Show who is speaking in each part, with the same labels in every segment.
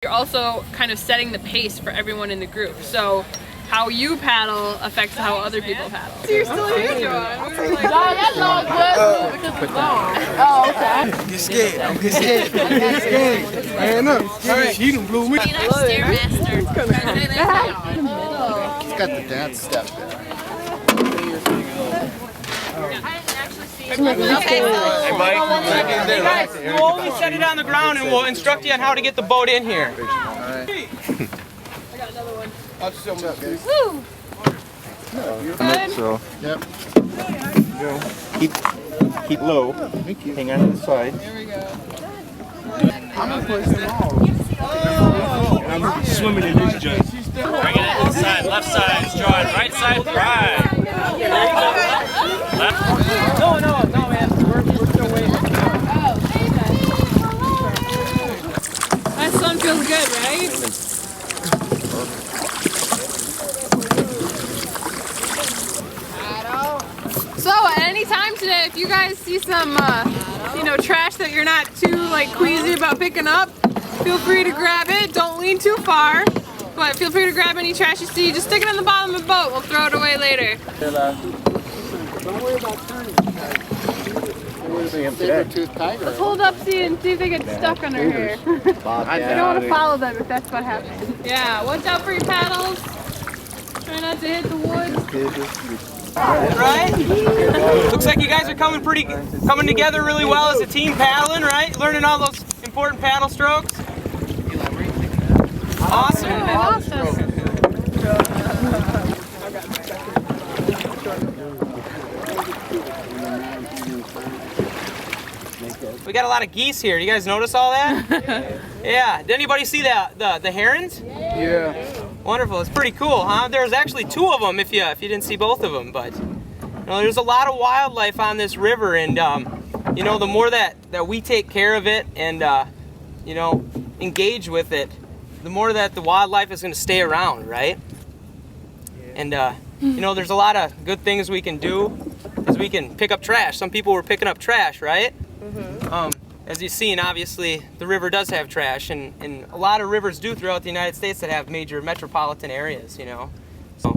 Speaker 1: you're also kind of setting the pace for everyone in the group. So how you paddle affects how other people paddle. So you're still here, Joanne. We were like, that's all good because it's long. Oh, okay.
Speaker 2: Get scared. I'm get scared. Get scared. Man up. Alright, he done blew me.
Speaker 3: Stairmaster.
Speaker 4: He's got the dance step there.
Speaker 5: Hey guys, we'll only set it on the ground and we'll instruct you on how to get the boat in here.
Speaker 1: I got another one.
Speaker 2: I'll just show them up, guys.
Speaker 1: Woo!
Speaker 4: Good? So, yep.
Speaker 6: Keep low.
Speaker 4: Thank you.
Speaker 6: Hang on to the side.
Speaker 1: There we go.
Speaker 4: I'm going to push them all.
Speaker 6: I'm swimming in this jug.
Speaker 7: Bringing it inside, left side is drawing, right side, right. Left.
Speaker 5: No, man. We're still waiting.
Speaker 1: That sun feels good, right? So at any time today, if you guys see some, trash that you're not too queasy about picking up, feel free to grab it. Don't lean too far, but feel free to grab any trash you see. Just stick it on the bottom of the boat. We'll throw it away later.
Speaker 4: Don't worry about turning. Saber-toothed tiger.
Speaker 1: Let's hold up, see if they get stuck under here. We don't want to follow them if that's what happens. Yeah, watch out for your paddles. Try not to hit the wood.
Speaker 5: Right? Looks like you guys are coming together really well as a team paddling, right? Learning all those important paddle strokes. Awesome. We got a lot of geese here. You guys notice all that? Yeah. Did anybody see the herons?
Speaker 2: Yeah.
Speaker 5: Wonderful. It's pretty cool, huh? There's actually two of them if you didn't see both of them, but there's a lot of wildlife on this river, and the more that we take care of it and engage with it, the more that the wildlife is going to stay around, right? And there's a lot of good things we can do, is we can pick up trash. Some people were picking up trash, right? As you've seen, obviously, the river does have trash, and a lot of rivers do throughout the United States that have major metropolitan areas, So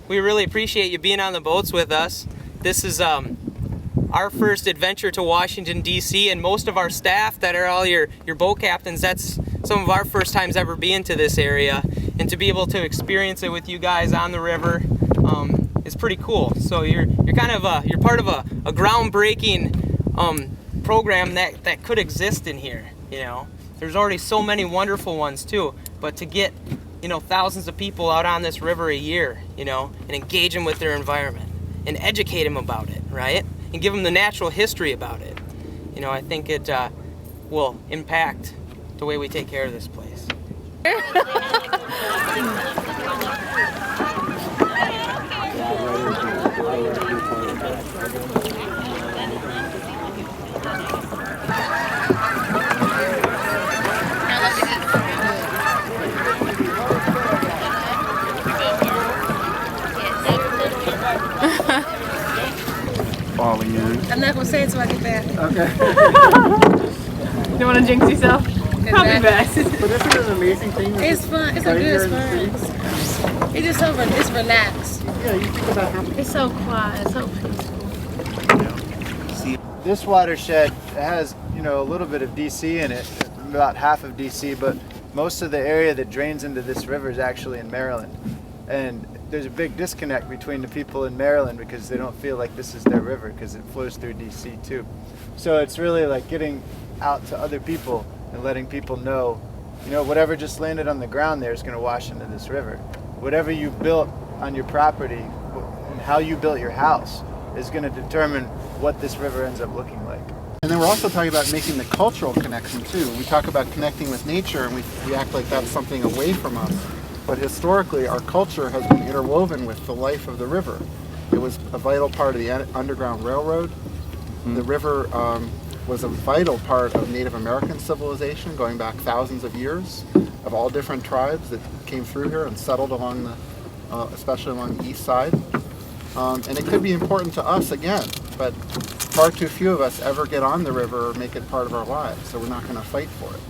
Speaker 5: we really appreciate you being on the boats with us. This is our first adventure to Washington, D.C., and most of our staff that are all your boat captains, that's some of our first times ever being to this area. And to be able to experience it with you guys on the river is pretty cool. So you're kind of you're part of a groundbreaking program that could exist in here. There's already so many wonderful ones too, but to get thousands of people out on this river a year, and engage them with their environment and educate them about it, right, and give them the natural history about it, I think it will impact the way we take care of this place.
Speaker 6: Falling in.
Speaker 3: I'm not going to say it till I get back.
Speaker 4: Okay.
Speaker 1: You don't want to jinx yourself? Probably best.
Speaker 4: But isn't it an amazing thing?
Speaker 3: It's fun. It's a good experience. It's just so it's relaxed.
Speaker 4: Yeah, you think about how
Speaker 3: It's so quiet. It's so peaceful.
Speaker 4: this watershed has, a little bit of DC in it, about half of DC, but most of the area that drains into this river is actually in Maryland. And there's a big disconnect between the people in Maryland because they don't feel like this is their river because it flows through DC too. So it's really like getting out to other people and letting people know, whatever just landed on the ground there is going to wash into this river. Whatever you built on your property and how you built your house is going to determine what this river ends up looking like.
Speaker 8: And then we're also talking about making the cultural connection too. We talk about connecting with nature and we act like that's something away from us. But historically, our culture has been interwoven with the life of the river. It was a vital part of the Underground Railroad. The river was a vital part of Native American civilization going back thousands of years, of all different tribes that came through here and settled along especially along the east side. And it could be important to us again, but far too few of us ever get on the river or make it part of our lives, so we're not going to fight for it.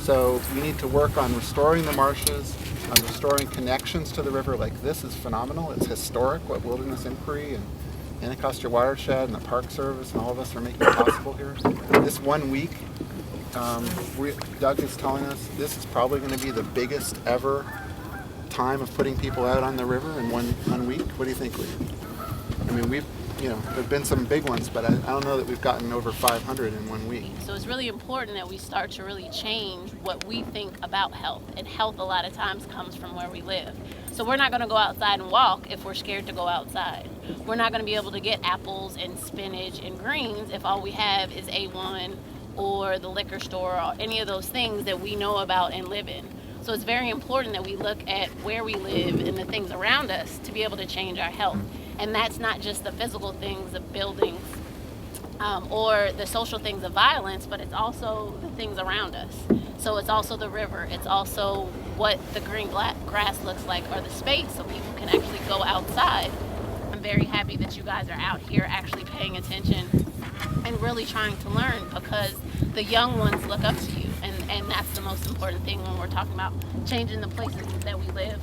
Speaker 8: So we need to work on restoring the marshes, on restoring connections to the river. Like this is phenomenal. It's historic what Wilderness Inquiry and Anacostia Watershed and the Park Service and all of us are making possible here. This 1 week, Doug is telling us this is probably going to be the biggest ever time of putting people out on the river in one week. What do you think, Lee? I mean, there've been some big ones, but I don't know that we've gotten over 500 in 1 week.
Speaker 9: So it's really important that we start to really change what we think about health. And health a lot of times comes from where we live. So we're not going to go outside and walk if we're scared to go outside. We're not going to be able to get apples and spinach and greens if all we have is A1 or the liquor store or any of those things that we know about and live in. So it's very important that we look at where we live and the things around us to be able to change our health. And that's not just the physical things of buildings or the social things of violence, but it's also the things around us. So it's also the river. It's also what the green grass looks like or the space so people can actually go outside. I'm very happy that you guys are out here actually paying attention and really trying to learn because the young ones look up to you. And that's the most important thing when we're talking about changing the places that we live.